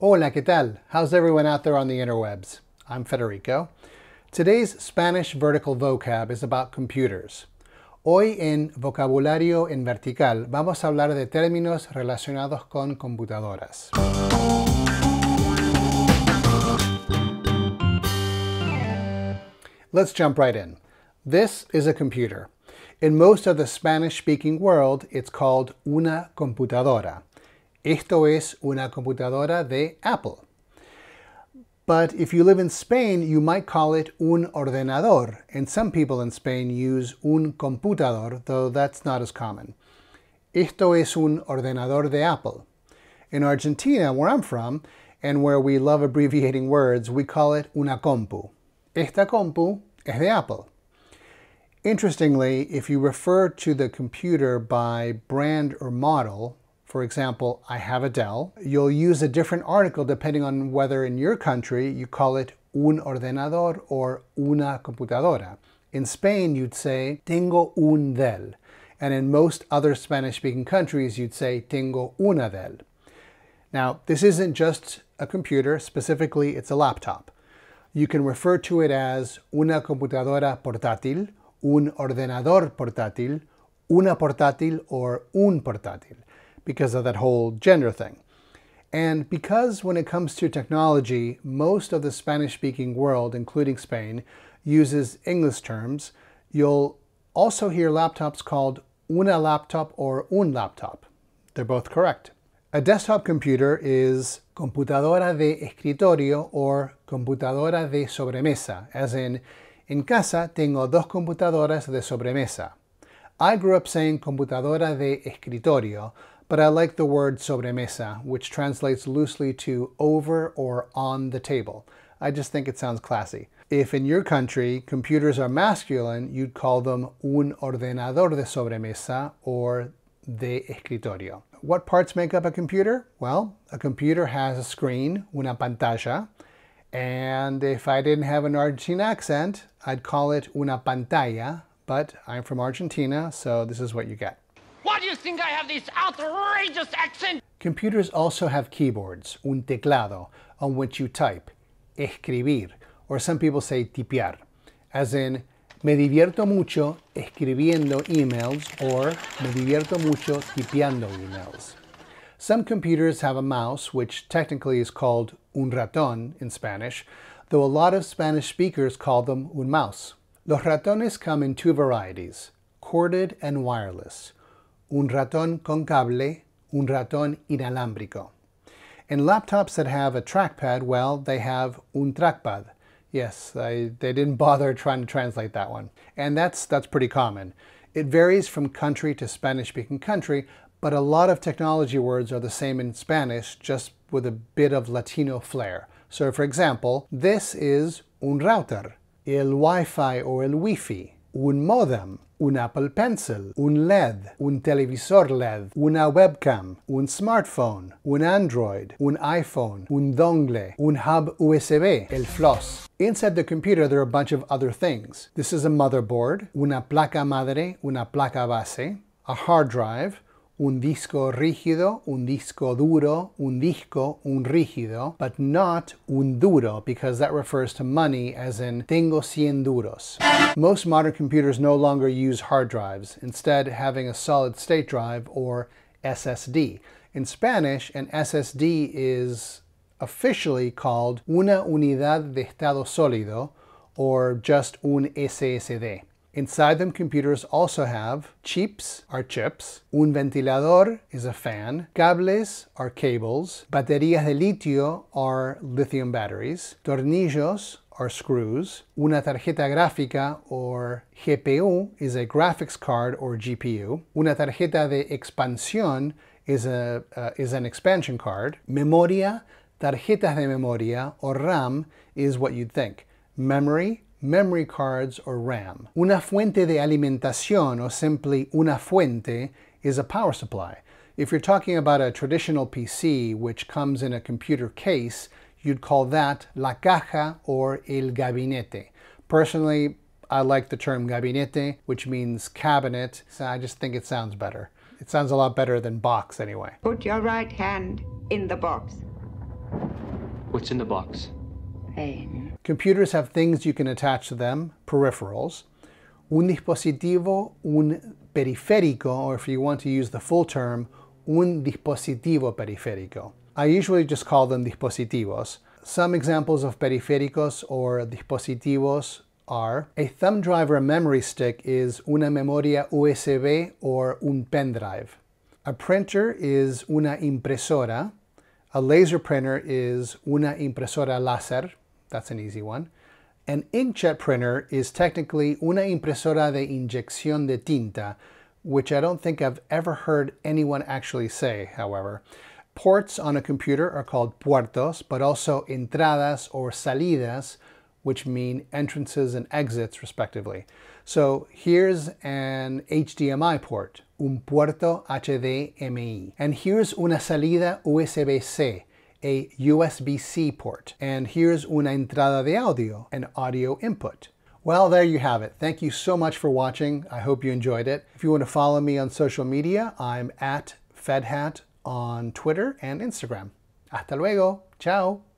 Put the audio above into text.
Hola, ¿qué tal? How's everyone out there on the interwebs? I'm Federico. Today's Spanish vertical vocab is about computers. Hoy en Vocabulario en Vertical vamos a hablar de términos relacionados con computadoras. Let's jump right in. This is a computer. In most of the Spanish-speaking world, it's called una computadora. Esto es una computadora de Apple. But if you live in Spain, you might call it un ordenador, and some people in Spain use un computador, though that's not as common. Esto es un ordenador de Apple. In Argentina, where I'm from, and where we love abbreviating words, we call it una compu. Esta compu es de Apple. Interestingly, if you refer to the computer by brand or model, for example, I have a Dell, you'll use a different article depending on whether in your country you call it un ordenador or una computadora. In Spain, you'd say, tengo un Dell. And in most other Spanish-speaking countries, you'd say, tengo una Dell. Now, this isn't just a computer. Specifically, it's a laptop. You can refer to it as una computadora portátil, un ordenador portátil, una portátil, or un portátil, because of that whole gender thing. And because when it comes to technology, most of the Spanish-speaking world, including Spain, uses English terms, you'll also hear laptops called una laptop or un laptop. They're both correct. A desktop computer is computadora de escritorio or computadora de sobremesa, as in casa tengo dos computadoras de sobremesa. I grew up saying computadora de escritorio, but I like the word sobremesa, which translates loosely to over or on the table. I just think it sounds classy. If in your country computers are masculine, you'd call them un ordenador de sobremesa or de escritorio. What parts make up a computer? Well, a computer has a screen, una pantalla, and if I didn't have an Argentine accent, I'd call it una pantalla, but I'm from Argentina, so this is what you get. Why do you think I have this outrageous accent? Computers also have keyboards, un teclado, on which you type, escribir, or some people say tipear, as in, me divierto mucho escribiendo emails, or me divierto mucho tipeando emails. Some computers have a mouse, which technically is called un ratón in Spanish, though a lot of Spanish speakers call them un mouse. Los ratones come in two varieties, corded and wireless. Un ratón con cable, un ratón inalámbrico. In laptops that have a trackpad, well, they have un trackpad. Yes, they didn't bother trying to translate that one. And that's pretty common. It varies from country to Spanish-speaking country, but a lot of technology words are the same in Spanish, just with a bit of Latino flair. So for example, this is un router, el Wi-Fi or el Wi-Fi, un modem, un Apple Pencil, un LED, un televisor LED, una webcam, un smartphone, un Android, un iPhone, un dongle, un hub USB, el floss. Inside the computer, there are a bunch of other things. This is a motherboard, una placa madre, una placa base, a hard drive, un disco rígido, un disco duro, un disco, un rígido, but not un duro, because that refers to money, as in tengo 100 duros. Most modern computers no longer use hard drives, instead having a solid-state drive or SSD. In Spanish, an SSD is officially called una unidad de estado sólido, or just un SSD. Inside them, computers also have chips, are chips, un ventilador is a fan, cables are cables, baterías de litio are lithium batteries, tornillos are screws, una tarjeta gráfica or GPU is a graphics card or GPU, una tarjeta de expansión is an expansion card, memoria, tarjetas de memoria or RAM is what you'd think, memory cards or RAM. Una fuente de alimentación, or simply una fuente, is a power supply. If you're talking about a traditional PC which comes in a computer case, you'd call that la caja or el gabinete. Personally, I like the term gabinete, which means cabinet, so I just think it sounds better. It sounds a lot better than box anyway. Put your right hand in the box. What's in the box? Computers have things you can attach to them, peripherals. Un dispositivo, un periférico, or if you want to use the full term, un dispositivo periférico. I usually just call them dispositivos. Some examples of periféricos or dispositivos are a thumb drive or a memory stick is una memoria USB or un pendrive. A printer is una impresora. A laser printer is una impresora láser. That's an easy one. An inkjet printer is technically una impresora de inyección de tinta, which I don't think I've ever heard anyone actually say, however. Ports on a computer are called puertos, but also entradas or salidas, which mean entrances and exits, respectively. So here's an HDMI port, un puerto HDMI. And here's una salida USB-C, a USB-C port. And here's una entrada de audio, an audio input. Well, there you have it. Thank you so much for watching. I hope you enjoyed it. If you want to follow me on social media, I'm at FedHat on Twitter and Instagram. Hasta luego. Ciao.